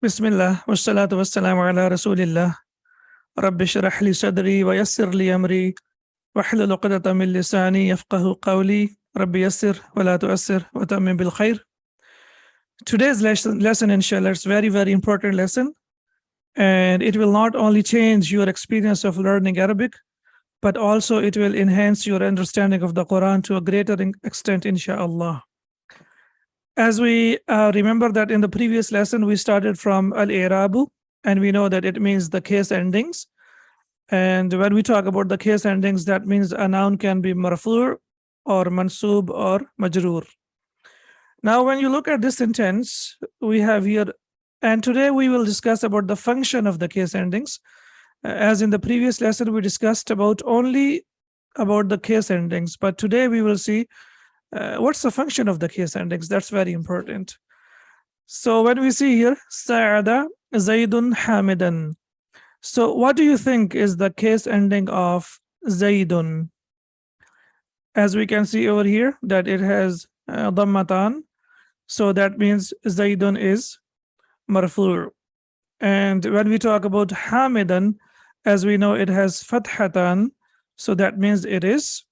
Bismillah, wassalatu wassalamu ala rasulillah. Rabbi shrah li sadri wa yassir li amri wahlul uqdatan min lisani yafqahu qawli. Rabbi yassir wa la tu'assir wa tammim bil khair. Today's lesson, inshallah, is very, very important lesson. And it will not only change your experience of learning Arabic, but also it will enhance your understanding of the Quran to a greater extent, inshallah. As we remember that in the previous lesson, we started from Al-I'rab, and we know that it means the case endings. And when we talk about the case endings, that means a noun can be marfu' or mansub or majroor. Now, when you look at this sentence, we have here, and today we will discuss about the function of the case endings. As in the previous lesson, we discussed only about the case endings, but today we will see what's the function of the case endings. That's very important. So when we see here, Sa'ada Zaydun Hamidan. So what do you think is the case ending of Zaydun? As we can see over here, that it has Dhammatan. So that means Zaydun is marfu'. And when we talk about Hamidan, as we know, it has Fathatan. So that means it is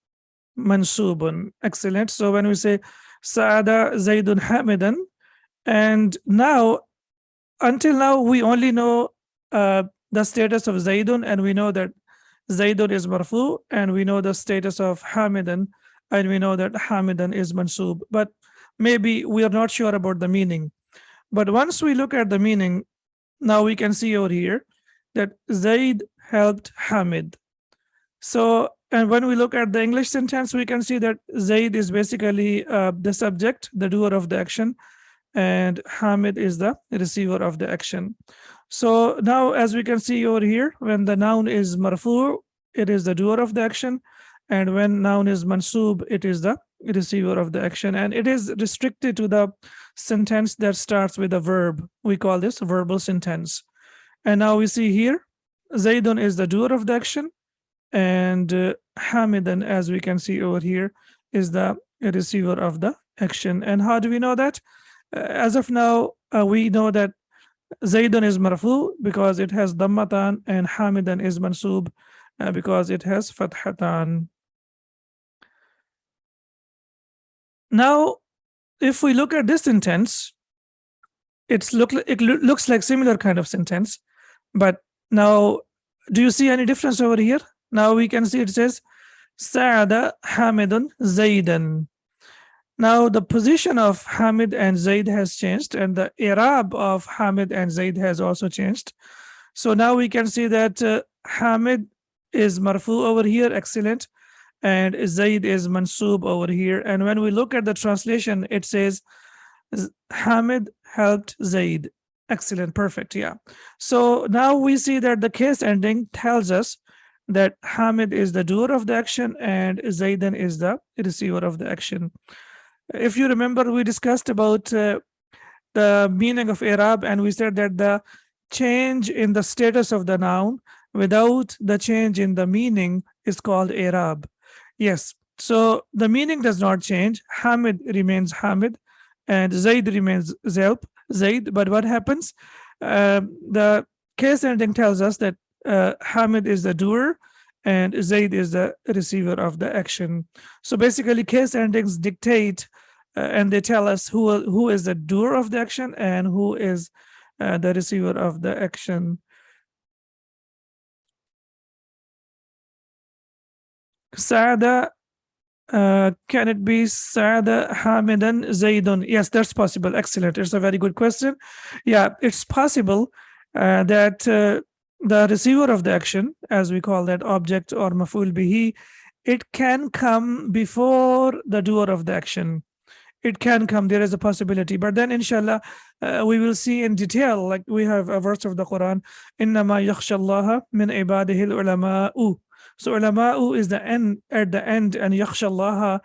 mansubun. Excellent. So when we say Sa'ada Zaydun Hamidan, and now until now we only know the status of Zaydun, and we know that Zaydun is marfu, and we know the status of Hamidan, and we know that Hamidan is mansub, but maybe we are not sure about the meaning. But once we look at the meaning, now we can see over here that Zayd helped Hamid. So, and when we look at the English sentence, we can see that Zayd is basically the subject, the doer of the action, and Hamid is the receiver of the action. So now, as we can see over here, when the noun is marfu', it is the doer of the action, and when noun is mansub, it is the receiver of the action, and it is restricted to the sentence that starts with a verb. We call this verbal sentence. And now we see here, Zaydun is the doer of the action, and Hamidan, as we can see over here, is the receiver of the action. And how do we know that? As of now, we know that Zaydun is marfu because it has Dhammatan, and Hamidan is mansub because it has Fathatan. Now, if we look at this sentence, it looks like similar kind of sentence, but now, do you see any difference over here? Now we can see it says Sa'ada Hamidun Zaydan. Now the position of Hamid and Zayd has changed, and the i'rab of Hamid and Zayd has also changed. So now we can see that Hamid is marfu over here, excellent, and Zayd is mansub over here. And when we look at the translation, it says Hamid helped Zayd. Excellent, perfect, yeah. So now we see that the case ending tells us that Hamid is the doer of the action and Zaydan is the receiver of the action. If you remember, we discussed about the meaning of i'rab, and we said that the change in the status of the noun without the change in the meaning is called i'rab. Yes, so the meaning does not change. Hamid remains Hamid and Zayd remains Zayd, but what happens? The case ending tells us that Hamid is the doer and Zayd is the receiver of the action. So basically, case endings dictate and they tell us who is the doer of the action and who is the receiver of the action. Saada, can it be Saada Hamidan Zaydun? Yes, that's possible. Excellent. It's a very good question. Yeah, it's possible that the receiver of the action, as we call that object or maf'ul bihi, it can come before the doer of the action. It can come, there is a possibility, but then inshallah we will see in detail. Like we have a verse of the Quran, innama yakhshallaha min ibadihi al-ulama'u. So ulama'u is the end, at the end, and yakhshallaha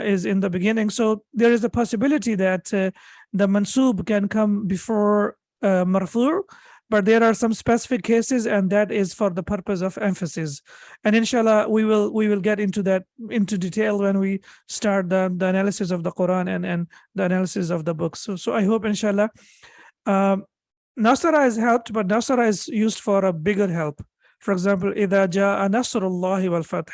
is in the beginning. So there is a possibility that the mansub can come before marfu', but there are some specific cases, and that is for the purpose of emphasis. And inshallah, we will get into that into detail when we start the analysis of the Quran and the analysis of the books. So I hope inshallah Nasara is helped, but Nasara is used for a bigger help. For example, إِذَا جَاءَ نَصْرُ اللَّهِ وَالْفَتْحِ.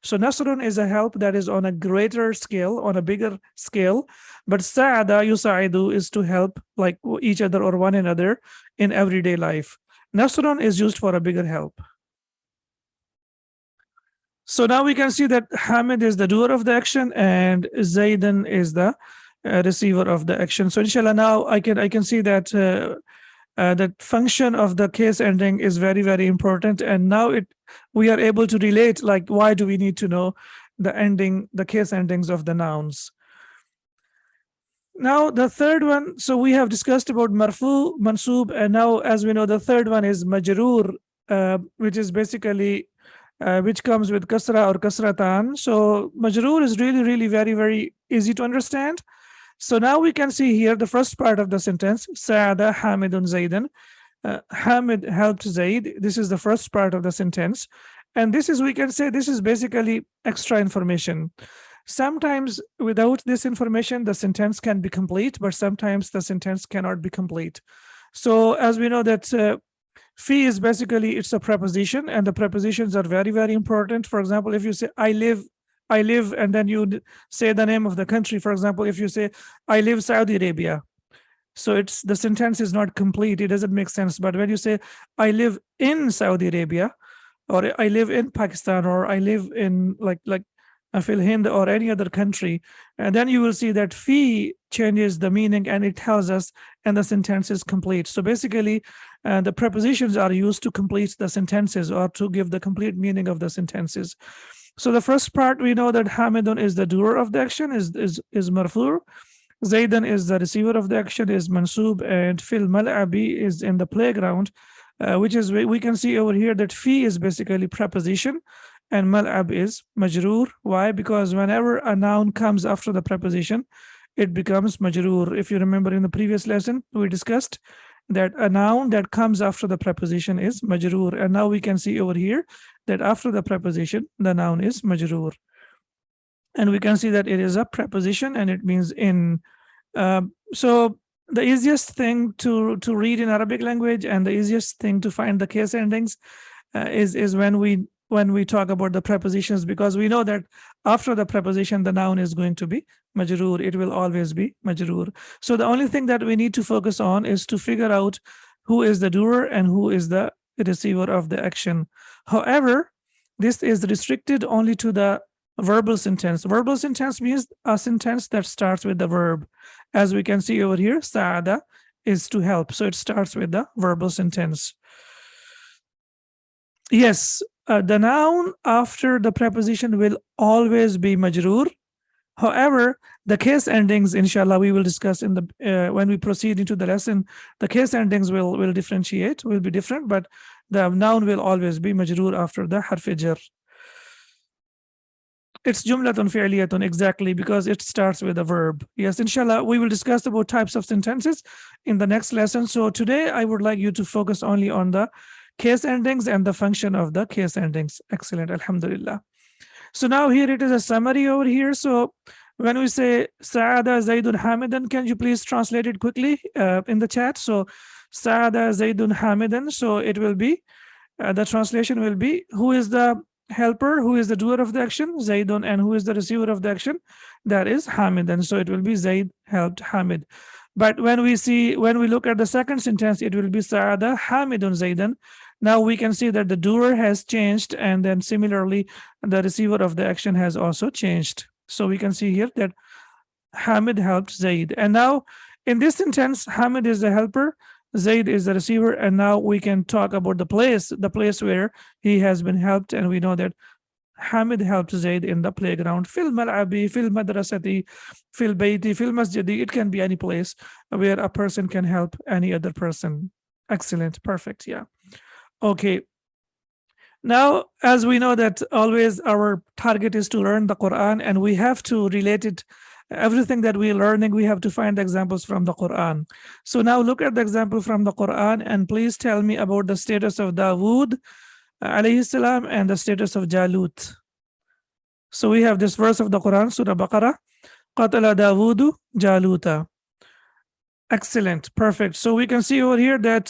So Nasrun is a help that is on a greater scale, on a bigger scale. But Sa'ada yusa'idu is to help like each other or one another in everyday life. Nasrun is used for a bigger help. So now we can see that Hamid is the doer of the action and Zaidan is the receiver of the action. So inshallah, now I can see that that function of the case ending is very, very important. And now we are able to relate, like, why do we need to know the case endings of the nouns? Now the third one, so we have discussed about marfu, mansub, and now as we know, the third one is majroor, which is basically which comes with kasra or kasratan. So majroor is really, really very, very easy to understand. So now we can see here the first part of the sentence, Sa'ada Hamidun Zaidan. Hamid helped Zaid. This is the first part of the sentence. And this is, we can say, this is basically extra information. Sometimes without this information, the sentence can be complete, but sometimes the sentence cannot be complete. So as we know that fi is basically, it's a preposition, and the prepositions are very, very important. For example, if you say, I live, and then you say the name of the country. For example, if you say, I live Saudi Arabia, so the sentence is not complete. It doesn't make sense. But when you say, I live in Saudi Arabia, or I live in Pakistan, or I live in like Hind or any other country, and then you will see that fi changes the meaning and it tells us, and the sentence is complete. So basically, the prepositions are used to complete the sentences or to give the complete meaning of the sentences. So the first part, we know that Hamidun is the doer of the action, is marfu. Zaidan is the receiver of the action, is mansub, and fil mal'abi is in the playground, which is, we can see over here that fi is basically preposition and mal'ab is majroor. Why? Because whenever a noun comes after the preposition, it becomes majroor. If you remember in the previous lesson, we discussed that a noun that comes after the preposition is majroor. And now we can see over here that after the preposition, the noun is majroor. And we can see that it is a preposition and it means in. So the easiest thing to read in Arabic language and the easiest thing to find the case endings is when we talk about the prepositions, because we know that after the preposition, the noun is going to be majroor. It will always be majroor. So the only thing that we need to focus on is to figure out who is the doer and who is the receiver of the action. However, this is restricted only to the verbal sentence. Verbal sentence means a sentence that starts with the verb. As we can see over here, Sa'ada is to help. So it starts with the verbal sentence. Yes, the noun after the preposition will always be majroor. However, the case endings, inshallah, we will discuss in the when we proceed into the lesson. The case endings will differentiate, will be different, but the noun will always be majroor after the harf jar. It's jumlatun fi'liyatun, exactly, because it starts with a verb. Yes, inshallah, we will discuss about types of sentences in the next lesson. So today I would like you to focus only on the case endings and the function of the case endings. Excellent, alhamdulillah. So now here it is a summary over here. So when we say Sa'ada Zaidun Hamidan, can you please translate it quickly in the chat? So Sa'ada Zaidun Hamidan, so it will be, the translation will be, who is the helper, who is the doer of the action? Zaidun. And who is the receiver of the action? That is Hamidan. So it will be Zaid helped Hamid. But when we look at the second sentence, it will be Sa'ada Hamidun Zaidan. Now we can see that the doer has changed, and then similarly, the receiver of the action has also changed. So we can see here that Hamid helped Zaid. And now in this sentence, Hamid is the helper, Zaid is the receiver, and now we can talk about the place where he has been helped, and we know that Hamid helped Zaid in the playground. Fil mal'abi, fil madrasati, fil bayti, fil masjidi. It can be any place where a person can help any other person. Excellent, perfect, yeah. Okay. Now, as we know that always our target is to learn the Quran, and we have to relate it, everything that we're learning, we have to find examples from the Quran. So now look at the example from the Quran, and please tell me about the status of Dawood alayhi salam and the status of Jalut. So we have this verse of the Quran, Surah Baqarah, Qatala Dawudu Jaluta. Excellent. Perfect. So we can see over here that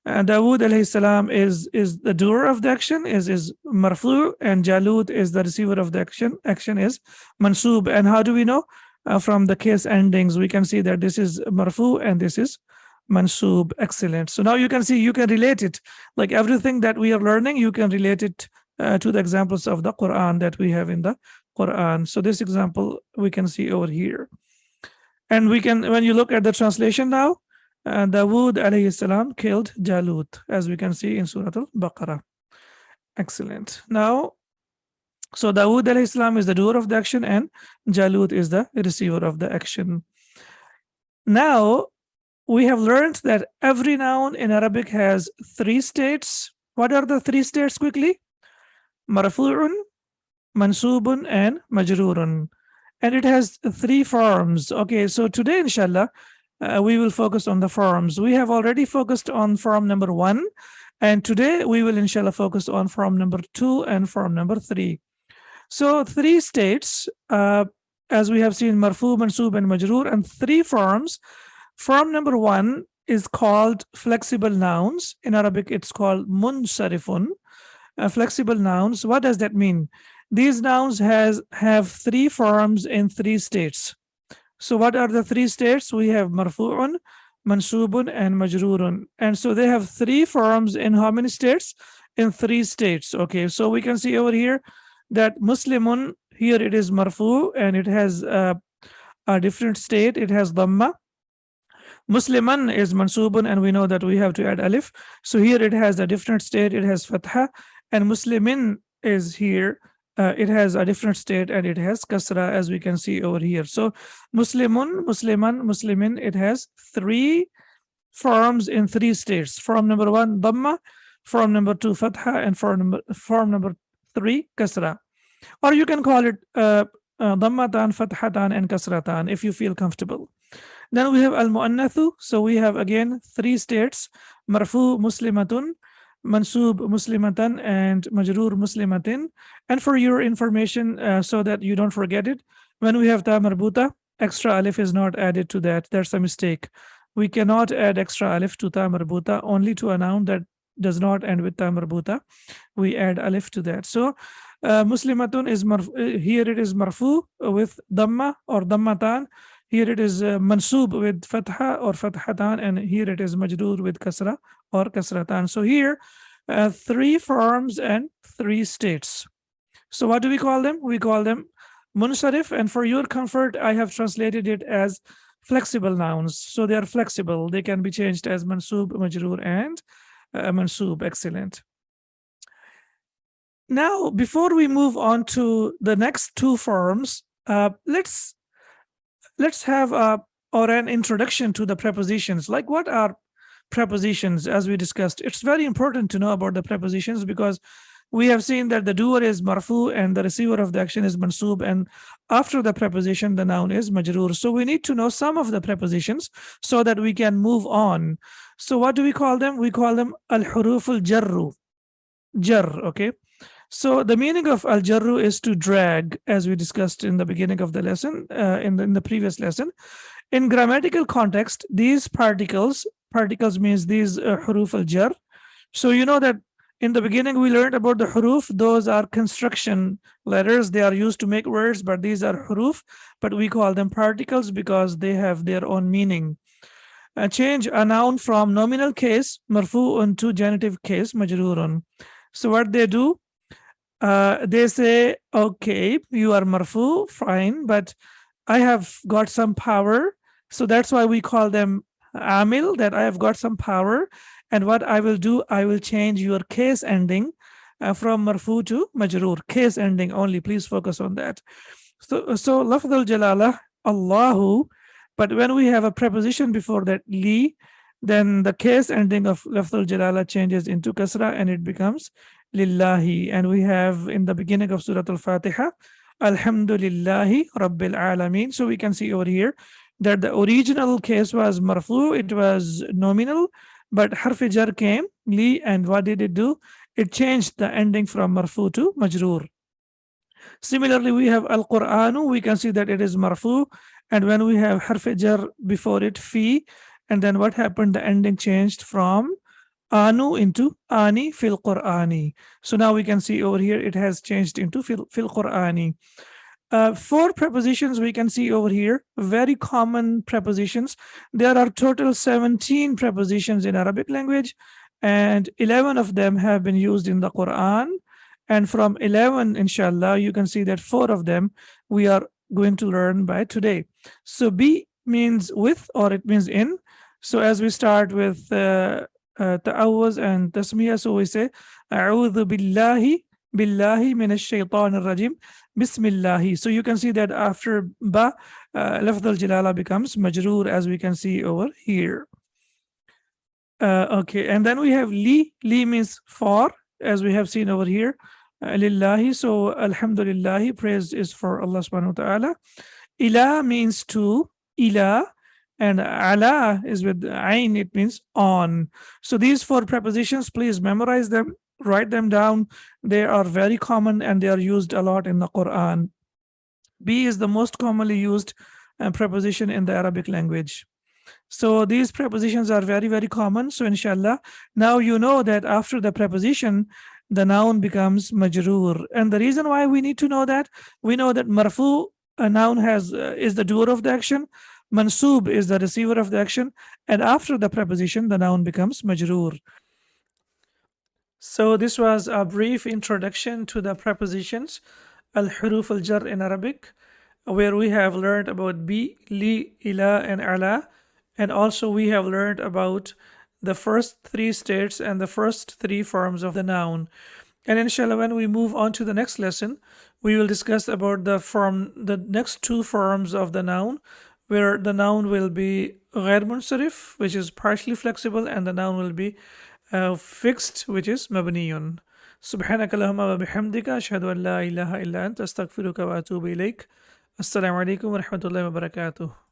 Dawood alayhi salam is the doer of the action, is marfu, and Jalut is the receiver of the action. Action is mansub. And how do we know? From the case endings, we can see that this is marfu and this is mansub. Excellent. So now you can see, you can relate it, like everything that we are learning, you can relate it to the examples of the Quran that we have in the Quran. So this example we can see over here. And we can, when you look at the translation now, Dawood alayhi salam killed Jalut, as we can see in Surah Al-Baqarah. Excellent. Now, so Dawood alayhi salam is the doer of the action and Jalut is the receiver of the action. Now, we have learned that every noun in Arabic has 3 states. What are the 3 states quickly? Marfu'un, mansubun, and majrurun. And it has 3 forms. Okay, so today, inshallah, we will focus on the forms. We have already focused on form number 1, and today we will, inshallah, focus on form number 2 and form number 3. So 3 states, as we have seen, marfu, mansub, and majroor, and 3 forms. Form number 1 is called flexible nouns. In Arabic, it's called munsarifun. Flexible nouns. What does that mean? These nouns have 3 forms in 3 states. So what are the 3 states? We have marfu'un, mansubun, and majrurun. And so they have 3 forms in how many states? In 3 states. Okay, so we can see over here that Muslimun, here it is marfu, and it has a different state. It has dhamma. Musliman is mansubun, and we know that we have to add alif. So here it has a different state. It has fatha. And Muslimin is here. It has a different state and it has kasra, as we can see over here. So Muslimun, Musliman, Muslimin, it has 3 forms in 3 states. Form number 1, dhamma. Form number 2, fatha. And form number 3, kasra. Or you can call it dhammatan, fathatan, and kasratan if you feel comfortable. Then we have al-mu'annathu. So we have again 3 states: marfu, muslimatun, mansub, muslimatan, and majroor, muslimatin. And for your information, so that you don't forget it, when we have ta marbuta, extra alif is not added to that. That's a mistake. We cannot add extra alif to ta marbuta, only to a noun that does not end with ta marbuta. We add alif to that. So muslimatun is here it is marfu with dhamma or dhammatan. Here it is mansub with fatha or fathatan, and here it is majroor with kasra or kasratan. So here 3 forms and 3 states. So what do we call them? We call them munsarif, and for your comfort, I have translated it as flexible nouns. So they are flexible. They can be changed as mansub, majroor, and mansub. Excellent. Now, before we move on to the next 2 forms, let's have an introduction to the prepositions. Like, what are prepositions? As we discussed, it's very important to know about the prepositions, because we have seen that the doer is marfu and the receiver of the action is mansub, and after the preposition the noun is majroor. So we need to know some of the prepositions so that we can move on. So what do we call them? We call them al-huruf al-jarru. Jar. Okay, so the meaning of al-jarru is to drag, as we discussed in the beginning of the lesson, in the previous lesson. In grammatical context, these particles means these huruf al-jar. So you know that in the beginning we learned about the huruf. Those are construction letters. They are used to make words, but these are huruf, but we call them particles because they have their own meaning. Change a noun from nominal case marfu'un to genitive case majroorun. So what they do, they say, okay, you are marfu, fine, but I have got some power. So that's why we call them amil, that I have got some power. And what I will do, I will change your case ending from marfu to majroor. Case ending only, please focus on that. So lafz al-jalala, Allahu, but when we have a preposition before that, li, then the case ending of lafz al-jalala changes into kasra and it becomes lillahi. And we have in the beginning of Surah Al-Fatiha, Alhamdulillahi Rabbil Alameen. So we can see over here that the original case was marfu, it was nominal, but harf jar came, li, and what did it do? It changed the ending from marfu to majroor. Similarly, we have al-Qur'anu. We can see that it is marfu And when we have harf jar before it, fi, and then what happened? The ending changed from anu into ani fil Qur'ani. So now we can see over here it has changed into fil Qur'ani. Four prepositions we can see over here, very common prepositions. There are total 17 prepositions in Arabic language, and 11 of them have been used in the Quran. And from 11, inshallah, you can see that 4 of them we are going to learn by today. So bi means with, or it means in. So as we start with ta'awuz and tasmiyah, so we say a'udhu billahi minash shaitanir rajim, bismillahi. So you can see that after ba, lafdh al-jalala becomes majroor, as we can see over here. Okay, and then we have li. Li means for, as we have seen over here. Lillahi, so alhamdulillah, praise is for Allah subhanahu wa ta'ala. Ila means to, ila, and ala is with ain, it means on. So these 4 prepositions, please memorize them, write them down. They are very common and they are used a lot in the Quran. Be is the most commonly used preposition in the Arabic language. So these prepositions are very, very common. So inshallah, now you know that after the preposition, the noun becomes majroor. And the reason why we need to know that, we know that marfu, a noun has is the doer of the action, mansub is the receiver of the action, and after the preposition, the noun becomes majroor. So this was a brief introduction to the prepositions, al-huruf al-jar in Arabic, where we have learned about bi, li, ila, and ala, and also we have learned about the first 3 states and the first 3 forms of the noun. And inshallah, when we move on to the next lesson, we will discuss about the next 2 forms of the noun, where the noun will be ghair munsarif, which is partially flexible, and the noun will be fixed, which is mabniyun. سبحانك اللهم وبحمدك أشهد أن لا إله إلا أنت أستغفرك وأتوب إليك. السلام عليكم ورحمة الله وبركاته.